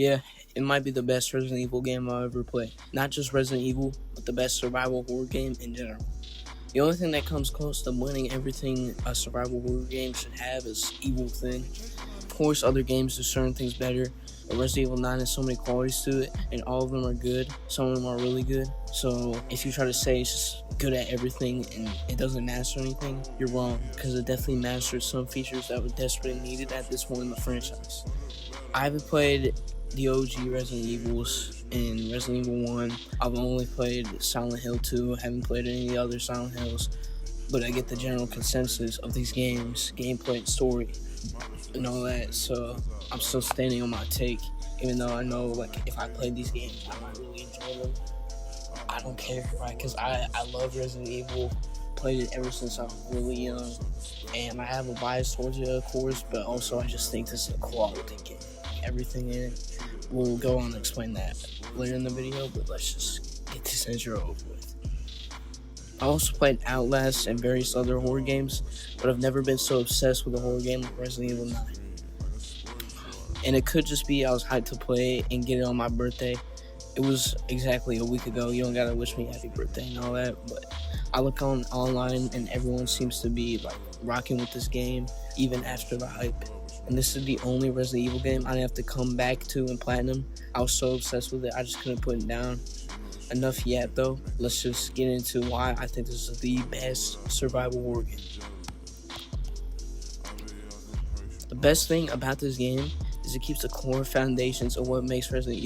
Yeah, it might be the best Resident Evil game I'll ever play. Not just Resident Evil, but the best survival horror game in general. The only thing that comes close to winning everything a survival horror game should have is Evil Within. Of course, other games do certain things better. But Resident Evil 9 has so many qualities to it, and all of them are good. Some of them are really good. So if you try to say it's just good at everything and it doesn't master anything, you're wrong. Because it definitely masters some features that were desperately needed at this point in the franchise. I haven't played the OG Resident Evils and Resident Evil 1. I've only played Silent Hill 2. I haven't played any of the other Silent Hills. But I get the general consensus of these games, gameplay and story, and all that. So I'm still standing on my take, even though I know, like, if I played these games, I might really enjoy them. I don't care, right? Because I love Resident Evil. Played it ever since I was really young. And I have a bias towards it, of course, but also I just think this is a quality game. Everything in it. We'll go on and explain that later in the video, but let's just get this intro over with. I also played Outlast and various other horror games, but I've never been so obsessed with a horror game like Resident Evil 9. And it could just be I was hyped to play it and get it on my birthday. It was exactly a week ago. You don't gotta wish me happy birthday and all that, but I look online and everyone seems to be like rocking with this game even after the hype. And this is the only Resident Evil game I have to come back to in Platinum. I was so obsessed with it, I just couldn't put it down. Enough yet, though. Let's just get into why I think this is the best survival horror game. The best thing about this game is it keeps the core foundations of what makes Resident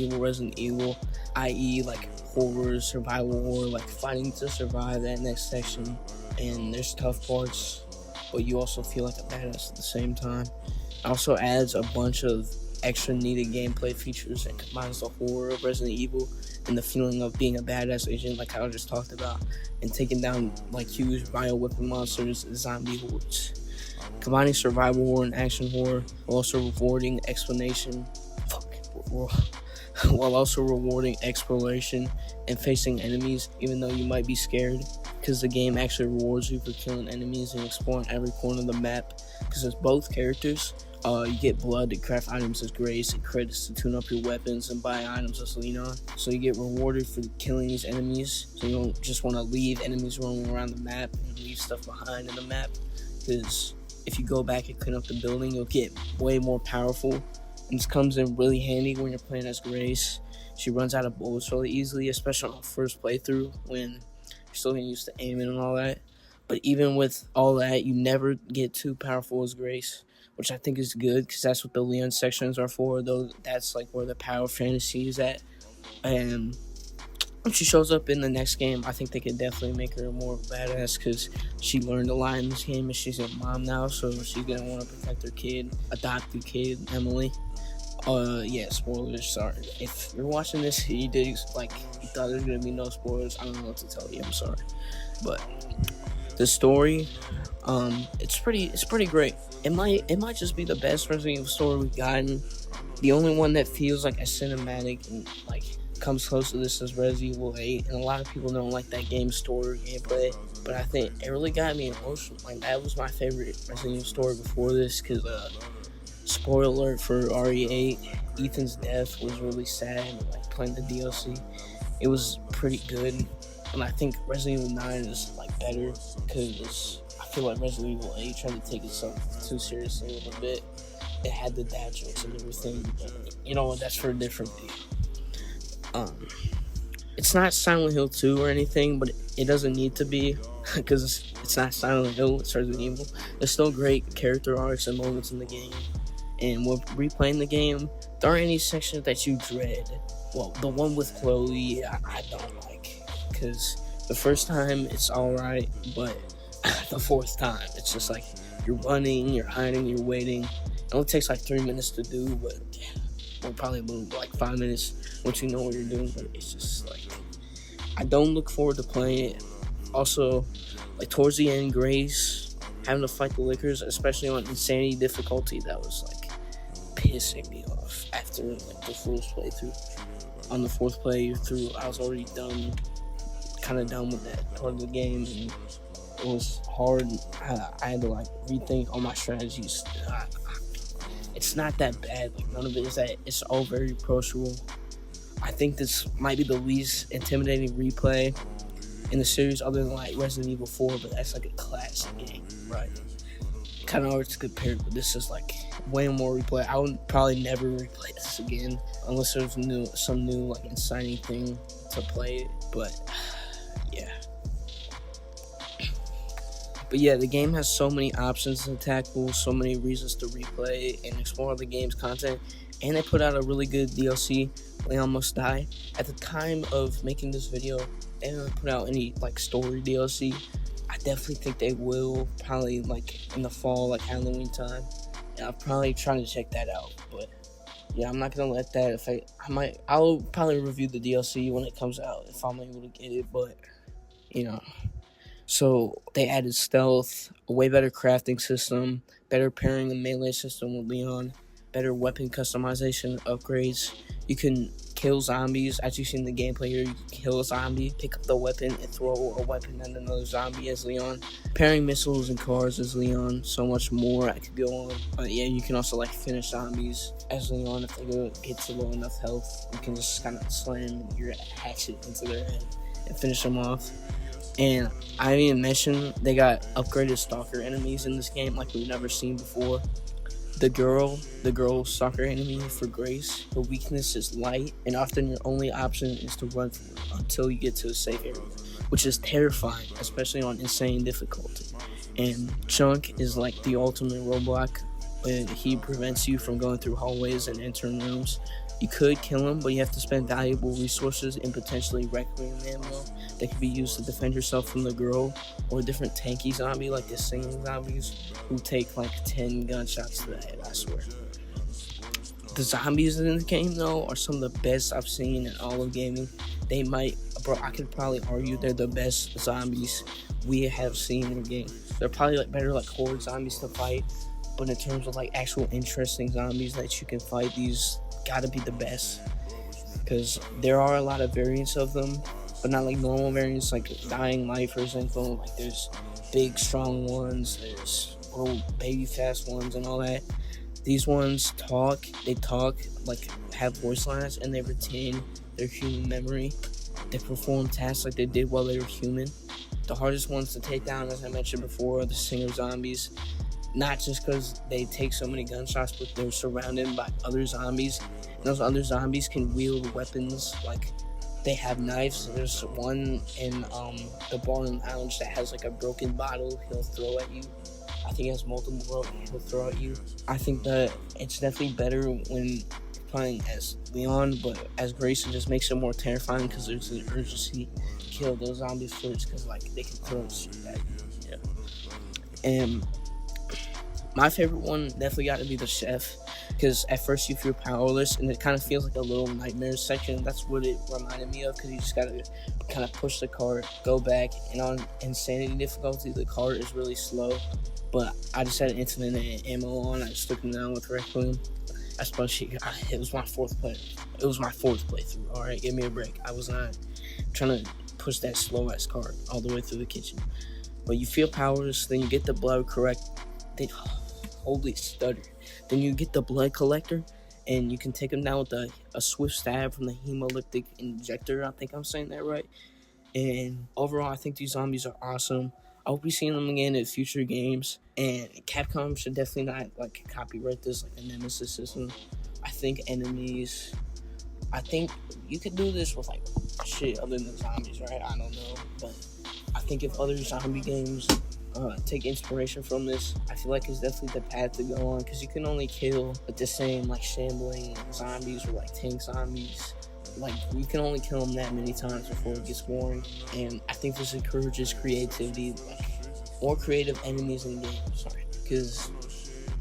Evil, i.e. like horror, survival horror, like fighting to survive that next section. And there's tough parts, but you also feel like a badass at the same time. It also adds a bunch of extra needed gameplay features and combines the horror of Resident Evil and the feeling of being a badass agent like I just talked about, and taking down like huge bioweapon monsters and zombie hordes. Combining survival horror and action horror while also rewarding exploration and facing enemies even though you might be scared, because the game actually rewards you for killing enemies and exploring every corner of the map. Because it's both characters, you get blood to craft items as grace and credits to tune up your weapons and buy items as lean on. So you get rewarded for killing these enemies, so you don't just want to leave enemies roaming around the map and leave stuff behind in the map, because if you go back and clean up the building, you'll get way more powerful. And this comes in really handy when you're playing as Grace. She runs out of bullets really easily, especially on the first playthrough when you're still getting used to aiming and all that. But even with all that, you never get too powerful as Grace, which I think is good, because that's what the Leon sections are for. Though that's like where the power fantasy is at. And when she shows up in the next game, I think they could definitely make her more badass, because she learned a lot in this game and she's a mom now, so she's gonna want to protect her kid, adopted kid, Emily. Yeah, spoilers, sorry. If you're watching this, you thought there was gonna be no spoilers, I don't know what to tell you, I'm sorry. But the story, it's pretty great. It might just be the best Resident Evil story we've gotten. The only one that feels like a cinematic and like comes close to this is Resident Evil 8, and a lot of people don't like that game's story gameplay, but I think it really got me emotional. Like, that was my favorite Resident Evil story before this, because spoiler alert for RE8, Ethan's death was really sad. Like, playing the DLC, it was pretty good, and I think Resident Evil 9 is like better, because I feel like Resident Evil 8 tried to take itself too seriously a little bit. It had the dad jokes and everything, but you know what, that's for a different video. It's not Silent Hill 2 or anything, but it doesn't need to be, because it's not Silent Hill, it's Resident Evil. There's still great character arcs and moments in the game, and when replaying the game, there aren't any sections that you dread. Well, the one with Chloe, I don't like, because the first time it's alright, but the fourth time, it's just like, you're running, you're hiding, you're waiting. It only takes like 3 minutes to do, but probably like 5 minutes once you know what you're doing. But it's just like, I don't look forward to playing it. Also, like towards the end, Grace having to fight the Lickers, especially on insanity difficulty, that was like pissing me off after like the first playthrough. On the fourth playthrough, I was already kind of done with that part of the game, and it was hard. I had to like rethink all my strategies. it's not that bad. Like, none of it is that. It's all very approachable. I think this might be the least intimidating replay in the series, other than like Resident Evil 4, but that's like a classic game, right? Kind of hard to compare, but this is like way more replay. I would probably never replay this again unless there's some new like inciting thing to play it. But yeah. But yeah, the game has so many options and tackles, so many reasons to replay and explore the game's content, and they put out a really good DLC, Leon Must Die. At the time of making this video, they haven't put out any like story DLC. I definitely think they will, probably like in the fall, like Halloween time. And I'll probably try to check that out. But yeah, I'm not gonna let that. I'll probably review the DLC when it comes out if I'm able to get it. But you know. So they added stealth, a way better crafting system, better pairing the melee system with Leon, better weapon customization upgrades. You can kill zombies. As you see in the gameplay here, you can kill a zombie, pick up the weapon, and throw a weapon at another zombie as Leon. Pairing missiles and cars as Leon. So much more I could go on. But yeah, you can also like finish zombies as Leon if they get to low enough health. You can just kind of slam your hatchet into their head and finish them off. And I even mentioned they got upgraded stalker enemies in this game like we've never seen before. The girl stalker enemy for Grace, her weakness is light, and often your only option is to run for it until you get to a safe area, which is terrifying, especially on insane difficulty. And Chunk is like the ultimate roadblock. He prevents you from going through hallways and entering rooms. You could kill him, but you have to spend valuable resources and potentially Requiem ammo that can be used to defend yourself from the girl or a different tanky zombie like the singing zombies who take like 10 gunshots to the head, I swear. The zombies in the game, though, are some of the best I've seen in all of gaming. I could probably argue they're the best zombies we have seen in the game. They're probably like better like horde zombies to fight, but in terms of like actual interesting zombies that you can fight, these gotta be the best, because there are a lot of variants of them, but not like normal variants like Dying Light, for example. Like there's big strong ones, there's little baby fast ones and all that. These ones talk, like have voice lines, and they retain their human memory. They perform tasks like they did while they were human. The hardest ones to take down, as I mentioned before, are the singer zombies. Not just because they take so many gunshots, but they're surrounded by other zombies. And those other zombies can wield weapons, like they have knives. There's one in the bar and lounge that has like a broken bottle he'll throw at you. I think he has multiple he'll throw at you. I think that it's definitely better when playing as Leon, but as Grace, it just makes it more terrifying because there's an urgency to kill those zombies first, because like they can throw shit at you. Yeah. And my favorite one definitely got to be the chef, because at first you feel powerless and it kind of feels like a little nightmare section. That's what it reminded me of, because you just got to kind of push the cart, go back, and on insanity difficulty, the cart is really slow. But I just had an infinite ammo on. I just took him down with Requiem. I suppose it was my fourth playthrough. All right, give me a break. I was not trying to push that slow ass cart all the way through the kitchen. But you feel powerless, then you get the blood correct. Holy stutter. Then you get the blood collector, and you can take him down with a swift stab from the hemolytic injector. I think I'm saying that right. And overall, I think these zombies are awesome. I hope we see them again in future games. And Capcom should definitely not like copyright this like the Nemesis system. I think you could do this with like shit other than zombies, right? I don't know, but I think if other zombie games take inspiration from this, I feel like it's definitely the path to go on, because you can only kill like the same like shambling zombies or like tank zombies. Like you can only kill them that many times before it gets boring, and I think this encourages creativity, like more creative enemies in the game. Because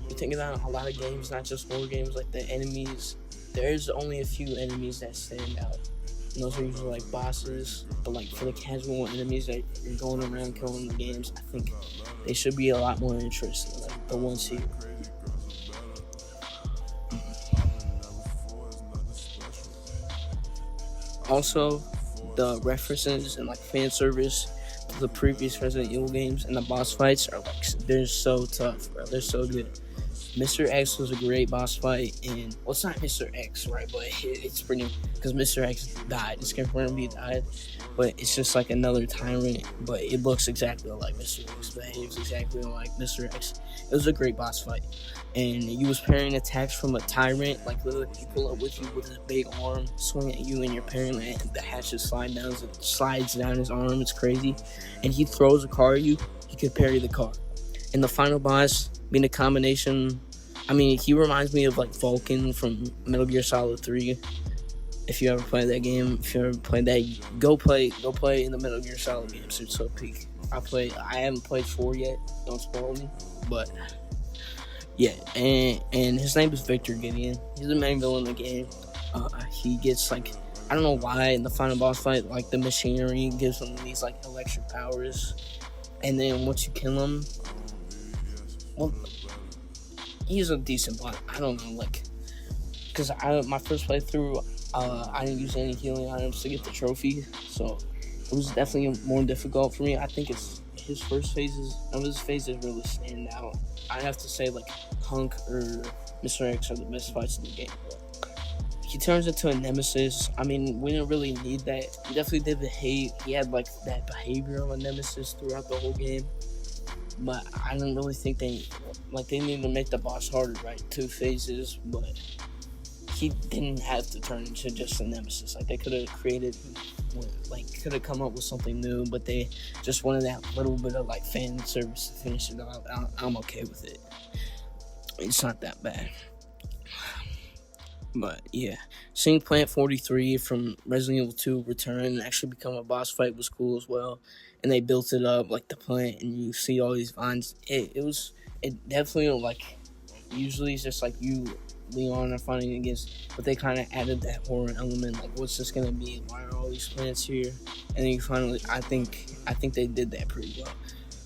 you think about a lot of games, not just horror games, like the enemies, there's only a few enemies that stand out. And those are usually like bosses, but like for the casual enemies that you're going around killing the games, I think they should be a lot more interesting, like the ones here. Also, the references and like fan service to the previous Resident Evil games and the boss fights are like, they're so tough, bro. They're so good. Mr. X was a great boss fight, and well, it's not Mr. X, right? But it's pretty because Mr. X died. It's confirmed he died, but it's just like another tyrant. But it looks exactly like Mr. X, behaves exactly like Mr. X. It was a great boss fight, and you was parrying attacks from a tyrant. Like literally, he pull up with you with his big arm, swing at you, and you're parrying, and the hatches slides down his arm. It's crazy, and he throws a car at you. He could parry the car. And the final boss being a combination. I mean, he reminds me of like Vulcan from Metal Gear Solid 3. If you ever played that game, if you ever played that, go play in the Metal Gear Solid games. It's so peak. I haven't played 4 yet. Don't spoil me. But yeah, and his name is Victor Gideon. He's the main villain in the game. He gets like, I don't know why in the final boss fight, like the machinery gives him these like electric powers, and then once you kill him, well, he's a decent boss. I don't know, like, because my first playthrough, I didn't use any healing items to get the trophy, so it was definitely more difficult for me. I think it's his first phases, none of his phases really stand out. I have to say, like, Hunk or Mr. X are the best fights in the game. He turns into a nemesis. I mean, we didn't really need that. He definitely did behave. He had, like, that behavior of a nemesis throughout the whole game. But I don't really think they didn't even make the boss harder, right? 2 phases, but he didn't have to turn into just a nemesis. Like, they could have could have come up with something new, but they just wanted that little bit of, like, fan service to finish it out. I'm okay with it. It's not that bad. But, yeah. Seeing Plant 43 from Resident Evil 2 return and actually become a boss fight was cool as well. And they built it up, like, the plant, and you see all these vines. It definitely, like, usually it's just, like, you, Leon, are fighting against, but they kind of added that horror element, like, what's this gonna be? Why are all these plants here? And then you finally, I think they did that pretty well.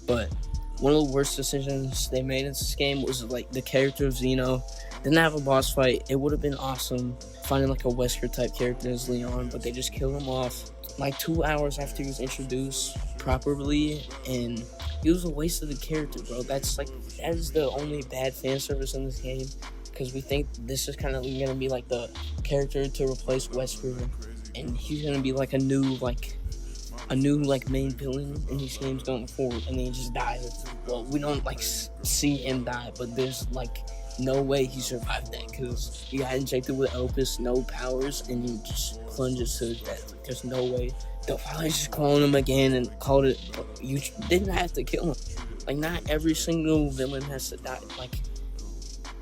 But one of the worst decisions they made in this game was, like, the character of Xeno didn't have a boss fight. It would have been awesome finding, like, a Wesker type character as Leon, but they just killed him off like 2 hours after he was introduced properly, and he was a waste of the character, bro. That is the only bad fan service in this game, because we think this is kind of gonna be like the character to replace Wesker, and he's gonna be like a new main villain in these games going forward, and then he just dies. Well, we don't like see him die, but there's like no way he survived that, because he got injected with Opus, no powers, and he just plunges to death. Like, there's no way. They'll probably just clone him again and called it. You didn't have to kill him. Like, not every single villain has to die. Like,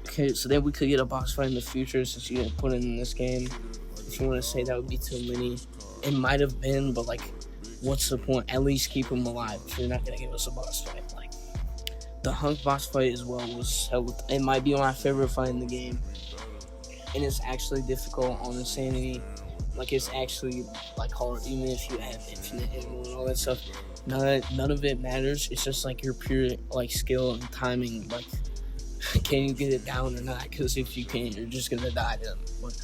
okay, so then we could get a boss fight in the future since you didn't put it in this game. If you want to say that would be too many, it might have been, but like, what's the point? At least keep him alive if you're not gonna give us a boss fight. Like, the Hunk boss fight as well was held. It might be my favorite fight in the game, and it's actually difficult on Insanity. Like, it's actually like hard, even if you have infinite ammo and all that stuff. None of it matters. It's just like your pure like skill and timing. Like, can you get it down or not? Because if you can't, you're just gonna die to them. But,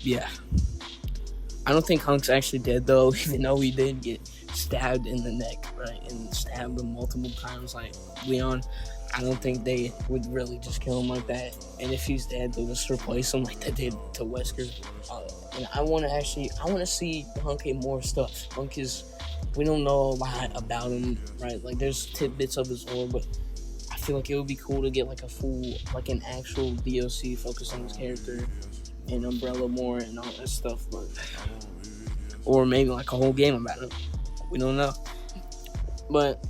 yeah. I don't think Hunk's actually dead, though, even though he did get stabbed in the neck, right? And stabbed him multiple times like Leon. I don't think they would really just kill him like that. And if he's dead, they'll just replace him like they did to Wesker. And I want to see Hunk in more stuff. Hunk we don't know a lot about him, right? Like, there's tidbits of his lore, but I feel like it would be cool to get like a full, like an actual DLC focused on his character and Umbrella more and all that stuff. But, or maybe like a whole game about him. We don't know. But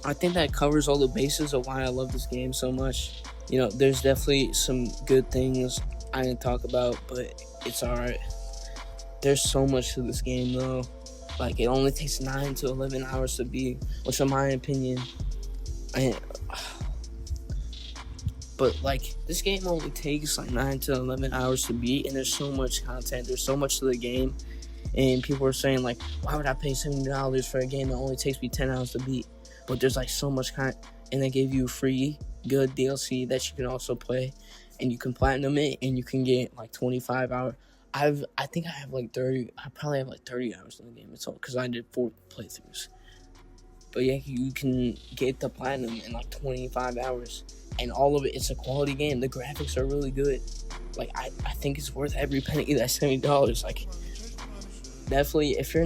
I think that covers all the bases of why I love this game so much. You know, there's definitely some good things I didn't talk about, but it's alright. There's so much to this game, though. Like, it only takes 9 to 11 hours to beat, which in my opinion, but like, this game only takes like 9 to 11 hours to beat, and there's so much content, there's so much to the game, and people are saying like, why would I pay $70 for a game that only takes me 10 hours to beat? But there's like so much content, and they gave you free good DLC that you can also play, and you can platinum it, and you can get like 25 hours. I probably have like 30 hours in the game. It's all because I did 4 playthroughs. But yeah, you can get the platinum in like 25 hours, and all of it. It's a quality game. The graphics are really good. Like I think it's worth every penny. That's $70. Like definitely, if you're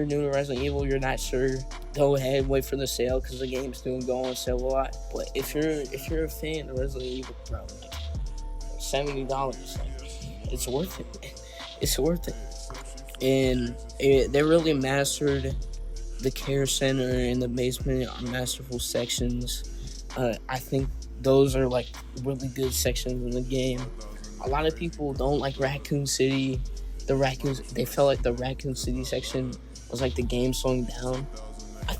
new to Resident Evil, you're not sure. Go ahead, wait for the sale because the game's doing go on sale a lot. But if you're a fan of Resident Evil, bro, like $70, like, it's worth it. It's worth it. And they really mastered the care center and the basement are masterful sections. I think those are like really good sections in the game. A lot of people don't like Raccoon City. They felt like the Raccoon City section was like the game slowing down. I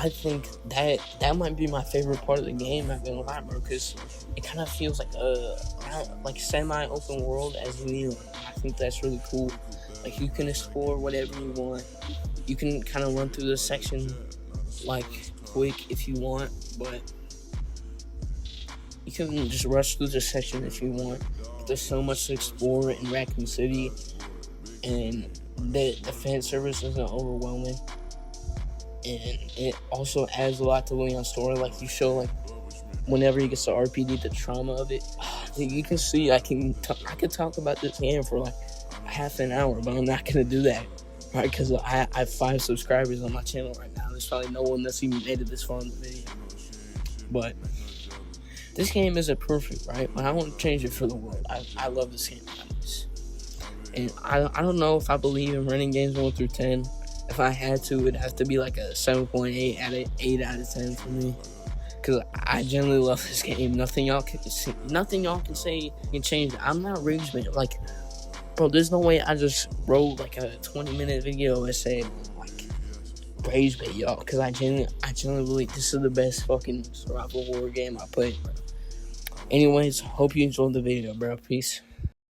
think that might be my favorite part of the game. Not gonna lie, bro, because it kind of feels like a semi-open world as you. I think that's really cool. Like you can explore whatever you want. You can kind of run through the section like quick if you want, but you can just rush through the section if you want. But there's so much to explore in Raccoon City, and the fan service isn't overwhelming. And it also adds a lot to Leon's story. Like you show, like whenever he gets to RPD, the trauma of it. You can see I could talk about this game for like half an hour, but I'm not gonna do that, right? Because I have 5 subscribers on my channel right now. There's probably no one that's even made it this far in the video. But this game isn't perfect, right? But I won't change it for the world. I love this game. And I don't know if I believe in running games 1 through 10. If I had to, it'd have to be like a 7.8 out of 10 for me. Because I genuinely love this game. Nothing y'all can say can change it. I'm not rage bait. Like, bro, there's no way I just wrote like a 20-minute video and said like rage bait y'all. Because I genuinely believe this is the best fucking survival horror game I played, bro. Anyways, hope you enjoyed the video, bro. Peace.